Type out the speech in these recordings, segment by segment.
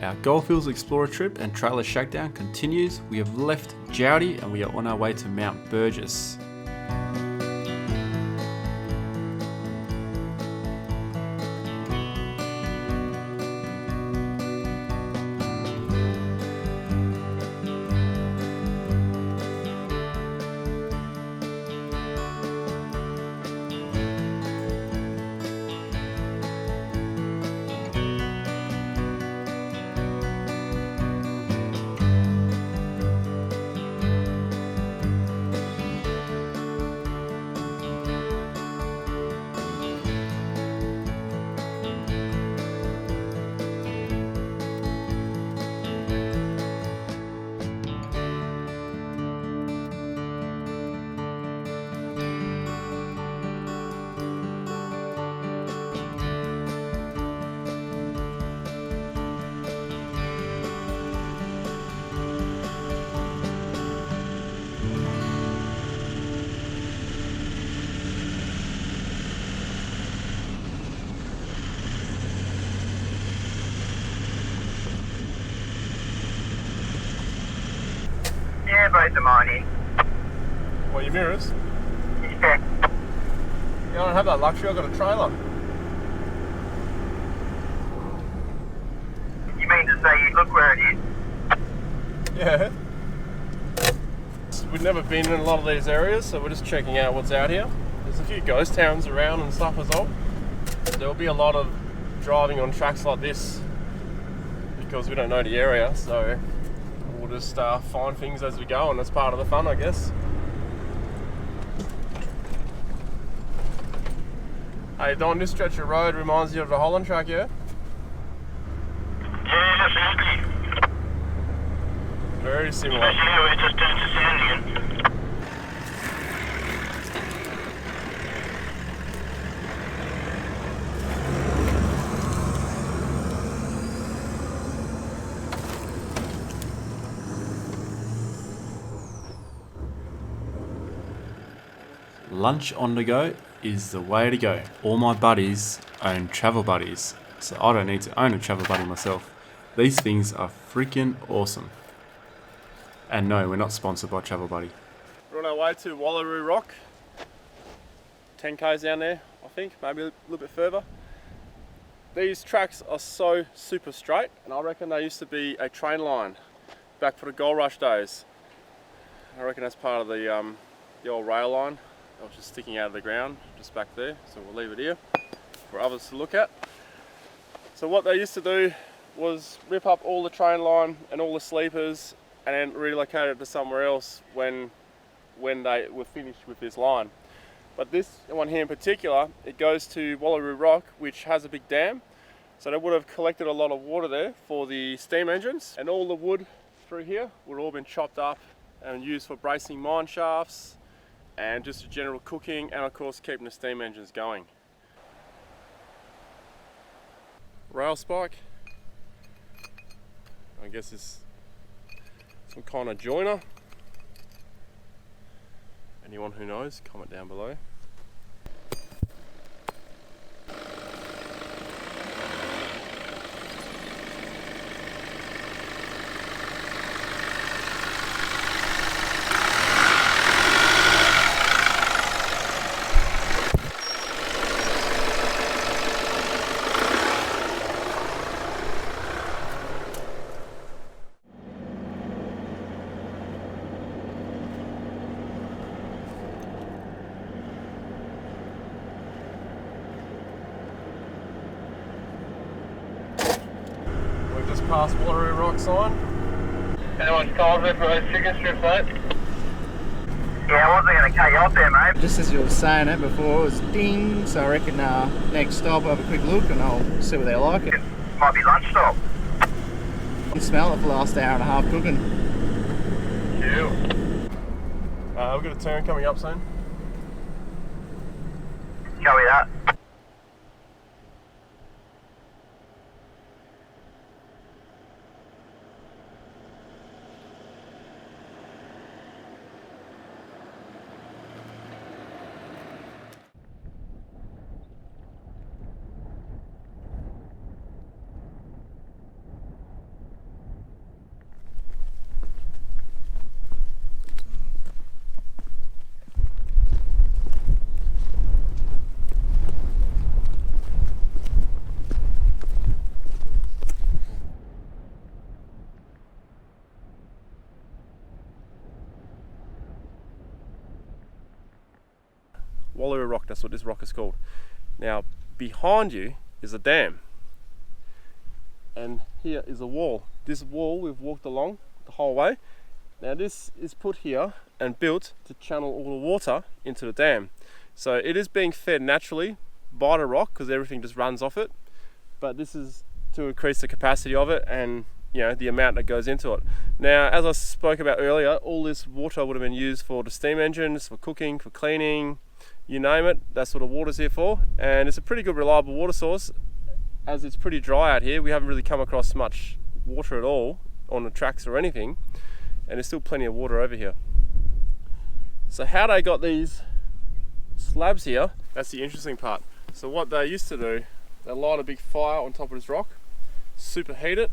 Our Goldfields Explorer trip and trailer shakedown continues. We have left Jowdy and we are on our way to Mount Burgess. Yeah, both of mine in. What, your mirrors? Yeah. You don't have that luxury, I've got a trailer. You mean to say you look where it is? Yeah. We've never been in a lot of these areas, so we're just checking out what's out here. There's a few ghost towns around and stuff as well. There'll be a lot of driving on tracks like this because we don't know the area, so we'll just find things as we go, and that's part of the fun, I guess. Hey Don, this stretch of road reminds you of the Holland track, yeah? Yeah, absolutely. Very similar. Especially we just turned to sand again. Lunch on the go is the way to go. All my buddies own travel buddies, so I don't need to own a travel buddy myself. These things are freaking awesome. And no, we're not sponsored by Travel Buddy. We're on our way to Wallarakta. 10 k's down there, I think, maybe a little bit further. These tracks are so super straight, and I reckon they used to be a train line back for the gold rush days. I reckon that's part of the old rail line. It was just sticking out of the ground just back there, so we'll leave it here for others to look at. So what they used to do was rip up all the train line and all the sleepers and then relocate it to somewhere else when they were finished with this line. But this one here in particular, it goes to Wallarakta, which has a big dam, so they would have collected a lot of water there for the steam engines, and all the wood through here would have all been chopped up and used for bracing mine shafts and just general cooking, and of course keeping the steam engines going. Railspike, I guess it's some kind of joiner. Anyone who knows, comment down below. Just past Wallarakta sign. Anyone's called me for those chicken strips, mate? Yeah, I wasn't going to cut you off there, mate. Just as you were saying it before, it was ding, so I reckon next stop I'll have a quick look and I'll see what they like it. Might be lunch stop. I can smell it for the last hour and a half cooking. Cool. We've got a turn coming up soon. Copy that. Wallarakta rock, that's what this rock is called. Now behind you is a dam, and here is a wall. This wall we've walked along the whole way. Now this is put here and built to channel all the water into the dam. So it is being fed naturally by the rock because everything just runs off it, but this is to increase the capacity of it and the amount that goes into it. Now, as I spoke about earlier, all this water would have been used for the steam engines, for cooking, for cleaning, you name it. That's what the water's here for, and it's a pretty good reliable water source. As it's pretty dry out here, we haven't really come across much water at all on the tracks or anything, and there's still plenty of water over here. So how they got these slabs here, that's the interesting part. So what they used to do, they light a big fire on top of this rock, superheat it,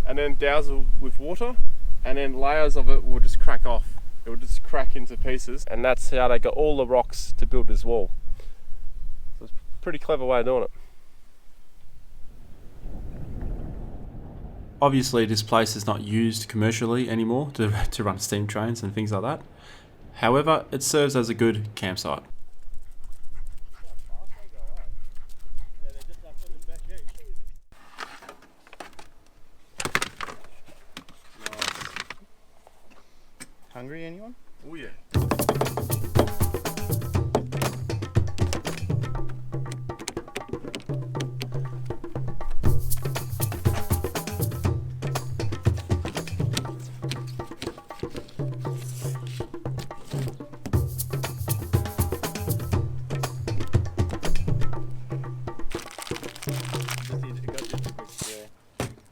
and then douse it with water, and then layers of it will just crack off. It will just crack into pieces, and that's how they got all the rocks to build this wall. So it's a pretty clever way of doing it. Obviously this place is not used commercially anymore to run steam trains and things like that. However, it serves as a good campsite. Hungry, anyone? Oh yeah.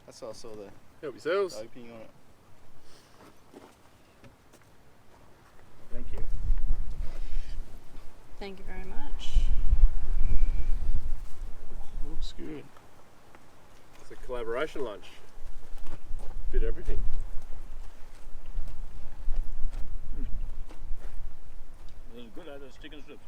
That's also the Help yourselves. opening on it. Thank you. Thank you very much. Looks good. It's a collaboration lunch. Bit of everything. Good, those chicken strips.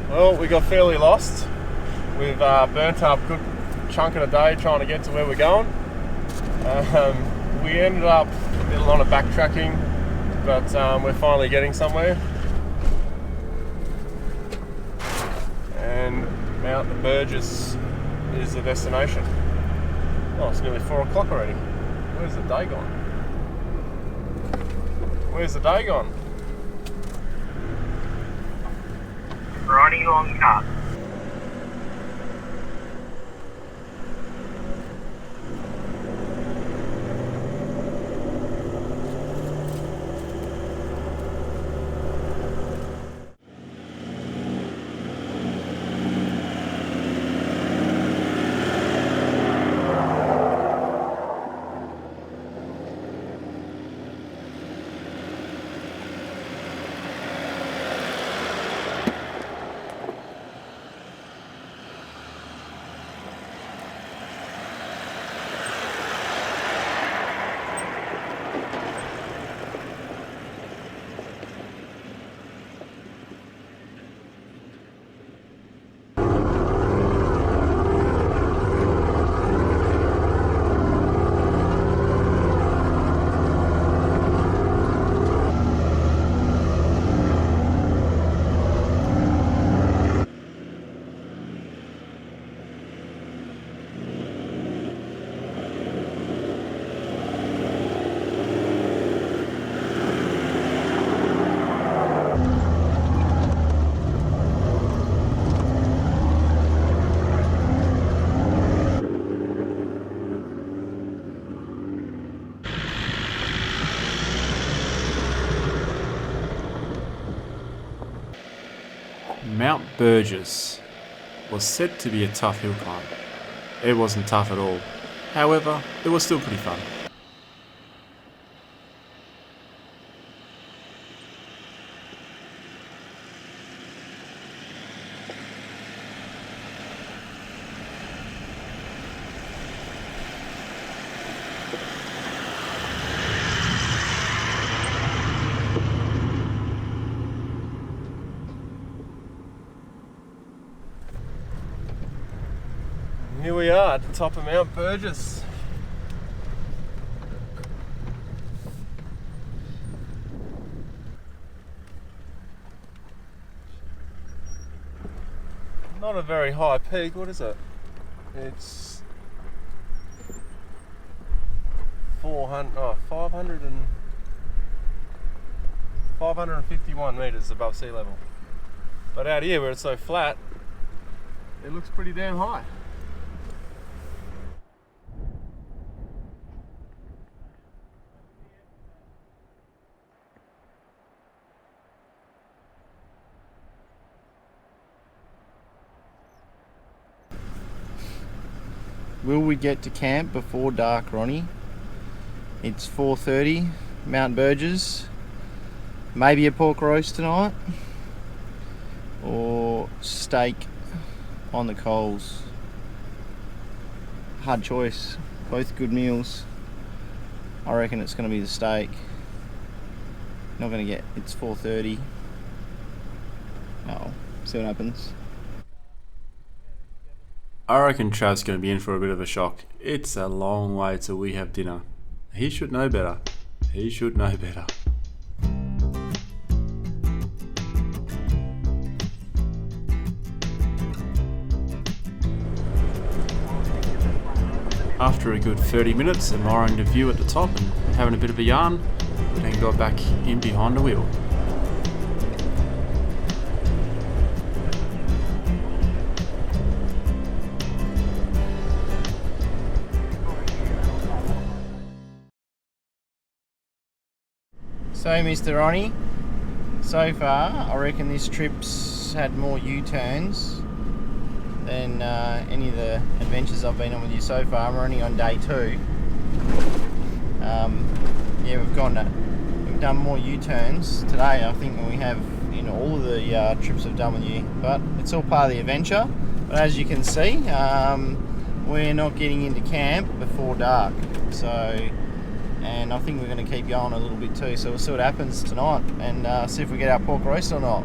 Well, we got fairly lost. We've burnt up a good chunk of the day trying to get to where we're going. We ended up a bit lot of backtracking, but we're finally getting somewhere. And Mount Burgess is the destination. Oh, it's nearly 4 o'clock already. Where's the day gone? Where's the day gone? Ronny long cut. Mount Burgess was said to be a tough hill climb. It wasn't tough at all. However, it was still pretty fun. Here we are at the top of Mount Burgess. Not a very high peak, what is it? It's 551 metres above sea level. But out here where it's so flat, it looks pretty damn high. Will we get to camp before dark, Ronnie? It's 4:30, Mount Burgess. Maybe a pork roast tonight, or steak on the coals. Hard choice, both good meals. I reckon it's going to be the steak. Not going to get, it's 4:30. Oh, see what happens. I reckon Trav's going to be in for a bit of a shock. It's a long way till we have dinner. He should know better. He should know better. After a good 30 minutes admiring the view at the top and having a bit of a yarn, we then got back in behind the wheel. So, Mr. Ronnie, so far I reckon this trip's had more U-turns than any of the adventures I've been on with you so far. We're only on day 2. Yeah, we've done more U-turns today, I think, than we have in all of the trips I've done with you. But it's all part of the adventure. But as you can see, we're not getting into camp before dark. And I think we're going to keep going a little bit too, so we'll see what happens tonight and see if we get our pork roast or not.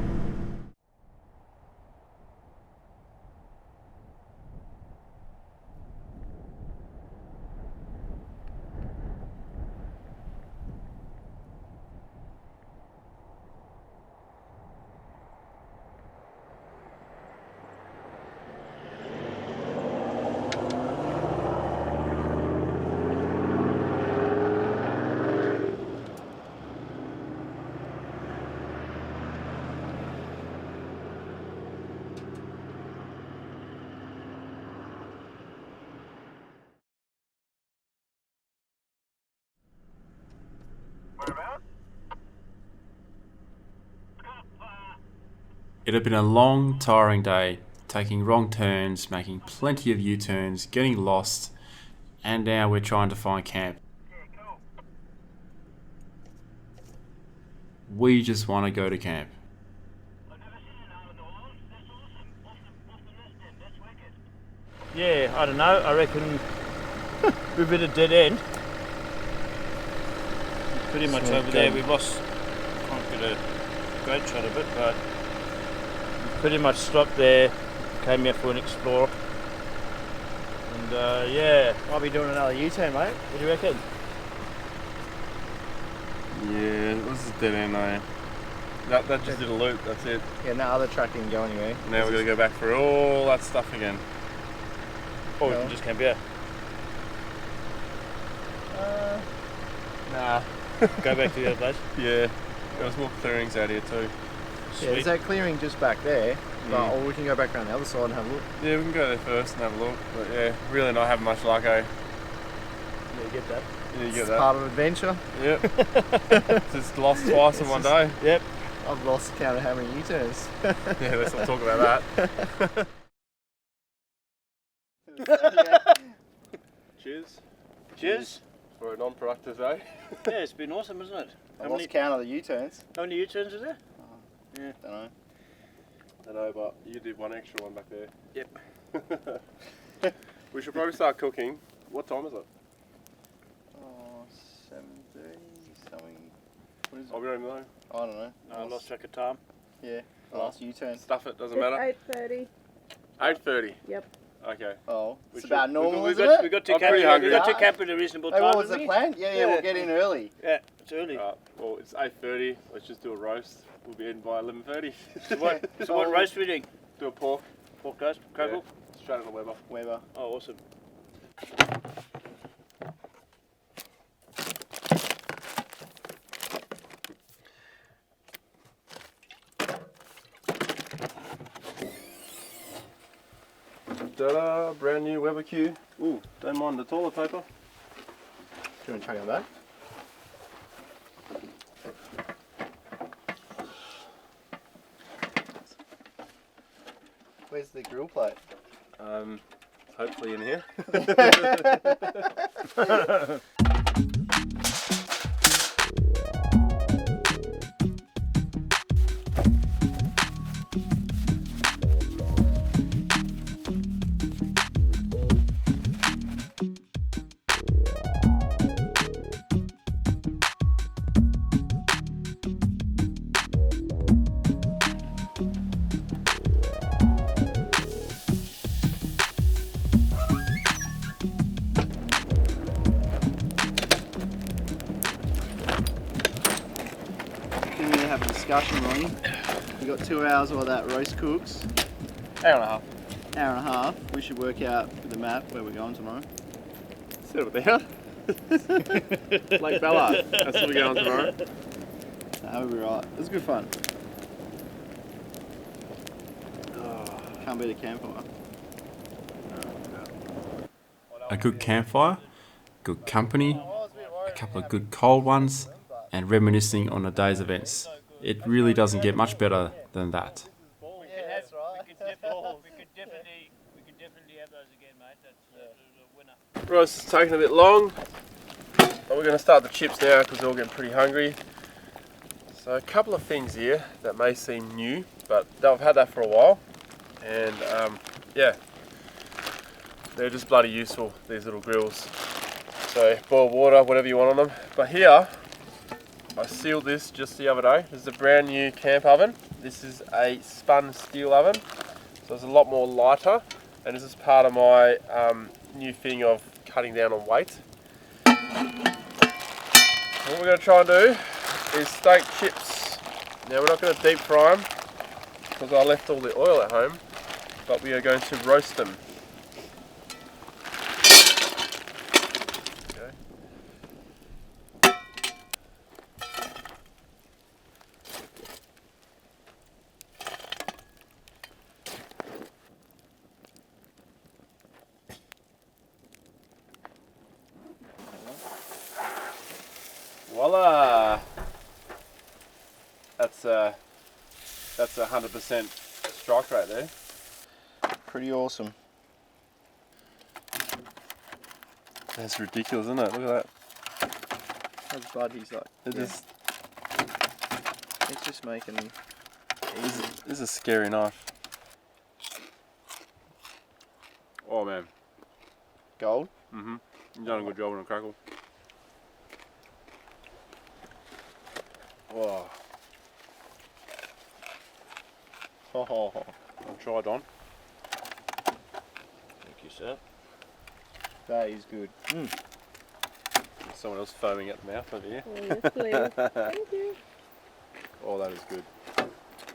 It had been a long, tiring day, taking wrong turns, making plenty of U-turns, getting lost, and now we're trying to find camp. We just want to go to camp. Yeah, I don't know. I reckon we're a bit of dead end. Pretty much over there. We've lost. Can't get a great shot of it, but we pretty much stopped there. Came here for an explorer, and yeah, Might be doing another U-turn, mate. what do you reckon? Yeah, this is dead end though. That just did a loop, that's it. Yeah, no other track didn't go anywhere. Now we've got to go back through all that stuff again. Or we can just camp here. Nah. Go back to the other place. Yeah, there was more clearings out here too. Yeah, Sweet. there's that clearing just back there, but, or we can go back around the other side and have a look. Yeah, we can go there first and have a look. But yeah, really not having much luck, eh? Yeah, you get that. Yeah, you get It's that. part of adventure. Yep. Just lost twice in one day. Yep. I've lost count of how many U-turns. Yeah, let's not talk about that. Cheers. Cheers. For a non-productive day. Yeah, it's been awesome, isn't it? I lost count of the U-turns. How many U-turns is there? Yeah. Don't know. I know, but you did one extra one back there. Yep. We should probably start cooking. What time is it? Oh, 7:30 something. What is it? I don't even know. I don't know. I lost track of time. Yeah, the last U-turn. Stuff it, doesn't matter. 8:30. 8:30? Yep. Okay. Oh, We it's should- about we normal, got- isn't We it? got to I'm camp. pretty We hungry. got to camp at a reasonable Hey, time. what was didn't the we? plan? Yeah, we'll get in early. Yeah, it's early. Well, it's 8:30. Let's just do a roast. We'll be in by 11:30. So what roast we doing? Do a pork. Pork roast, crackle? Yeah, straight on the Weber. Weber. Oh, awesome. Ta-da! Brand new Weber Q. Ooh, don't mind the toilet paper. Do you want to chuck it back? Where's the grill plate? Hopefully in here. We're going to have a discussion, Ronny. We've got 2 hours while that roast cooks. Hour and a half. Hour and a half. We should work out with the map where we're going tomorrow. Settle down. Lake Bella. That's where we're going tomorrow. That'll be right. It was good fun. Can't beat a campfire. A good campfire, good company, a couple of good cold ones, and reminiscing on a day's events. It really doesn't get much better than that. Yeah, that's right. We could definitely have those again, mate. That's a winner. Roast is taking a bit long, but we're going to start the chips now because we're all getting pretty hungry. So a couple of things here that may seem new, but I've had that for a while, and yeah, they're just bloody useful, these little grills. So boil water, whatever you want on them. But here, I sealed this just the other day. This is a brand new camp oven. This is a spun steel oven, so it's a lot more lighter, and this is part of my new thing of cutting down on weight. What we're going to try and do is steak chips. Now we're not going to deep fry them because I left all the oil at home, but we are going to roast them. Okay. Voila! That's 100% strike rate there. Pretty awesome. That's ridiculous, isn't it? Look at that. How's Bud? He's like, It's just making this is a scary knife. Oh man. gold. Mm-hmm. You've done a good job on a crackle. Wow. Oh, I'll try Don. Thank you, sir. that is good. Someone else foaming at the mouth over here. Oh, yes, please. Thank you. Oh, that is good.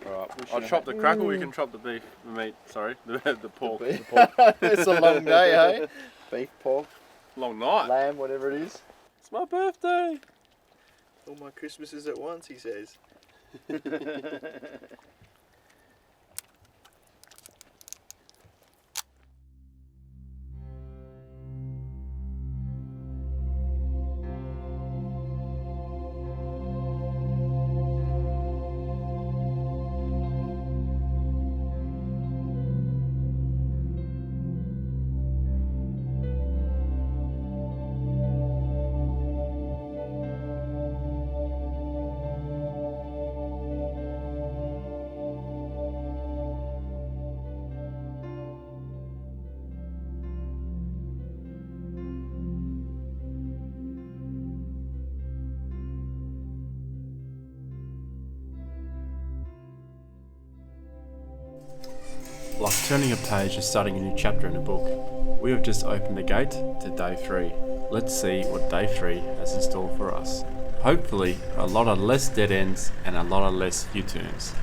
Alright, I'll chop the crackle, we can chop the beef, the meat, sorry, the pork. Beef. The pork. It's a long day, hey? Beef, pork, Long night. lamb, whatever it is. It's my birthday. All my Christmases at once, he says. Like turning a page or starting a new chapter in a book. We have just opened the gate to day 3. Let's see what day 3 has in store for us. Hopefully, a lot of less dead ends and a lot of less U-turns.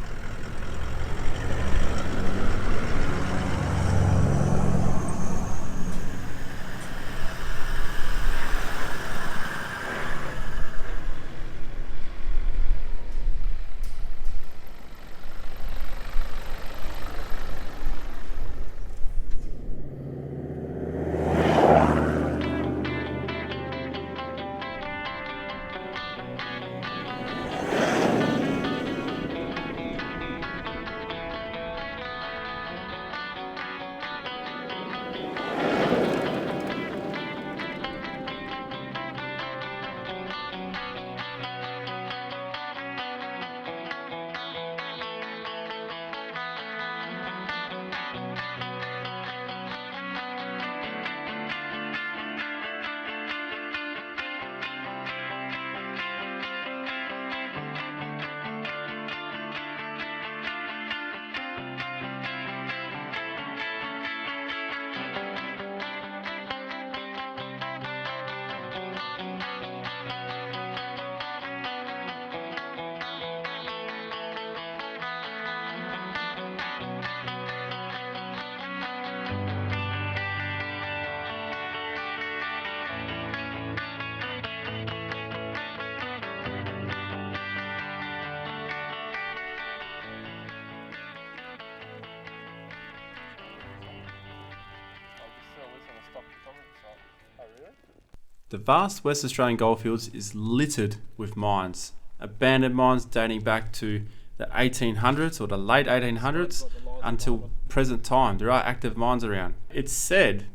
The vast West Australian goldfields is littered with mines. Abandoned mines dating back to the 1800s or the late 1800s until present time. There are active mines around. It's said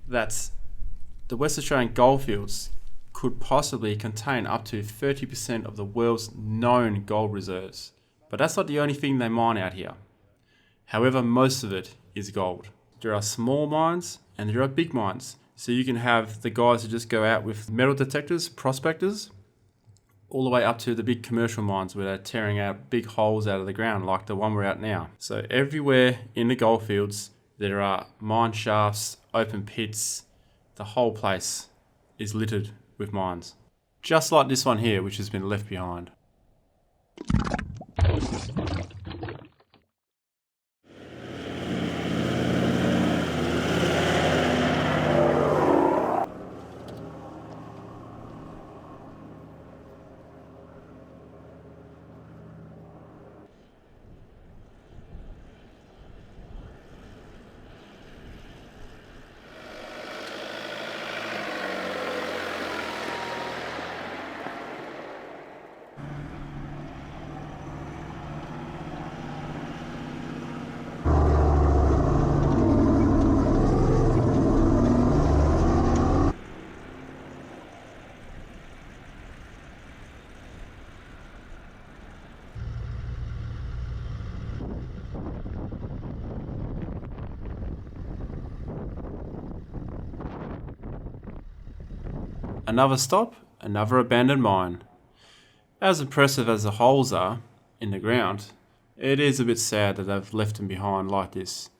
that the West Australian goldfields could possibly contain up to 30% of the world's known gold reserves. But that's not the only thing they mine out here. However, most of it is gold. There are small mines and there are big mines. So you can have the guys who just go out with metal detectors, prospectors, all the way up to the big commercial mines where they're tearing out big holes out of the ground like the one we're at now. So everywhere in the goldfields, there are mine shafts, open pits. The whole place is littered with mines. Just like this one here, which has been left behind. Another stop, another abandoned mine. As impressive as the holes are in the ground, it is a bit sad that they've left them behind like this.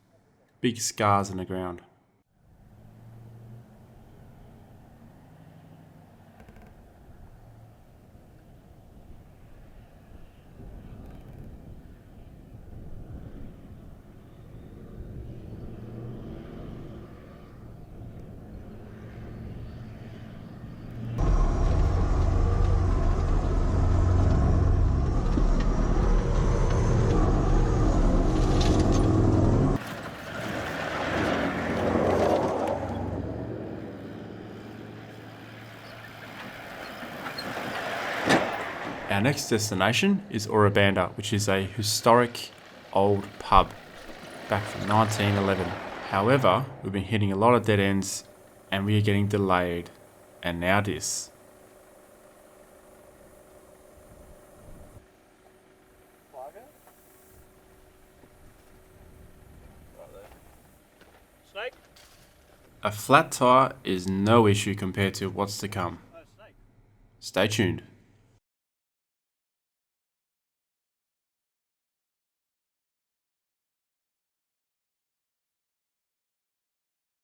Big scars in the ground. Our next destination is Wallarakta, which is a historic old pub back from 1911. However, we've been hitting a lot of dead ends and we are getting delayed. And now this. Snake? A flat tyre is no issue compared to what's to come. No, snake. Stay tuned.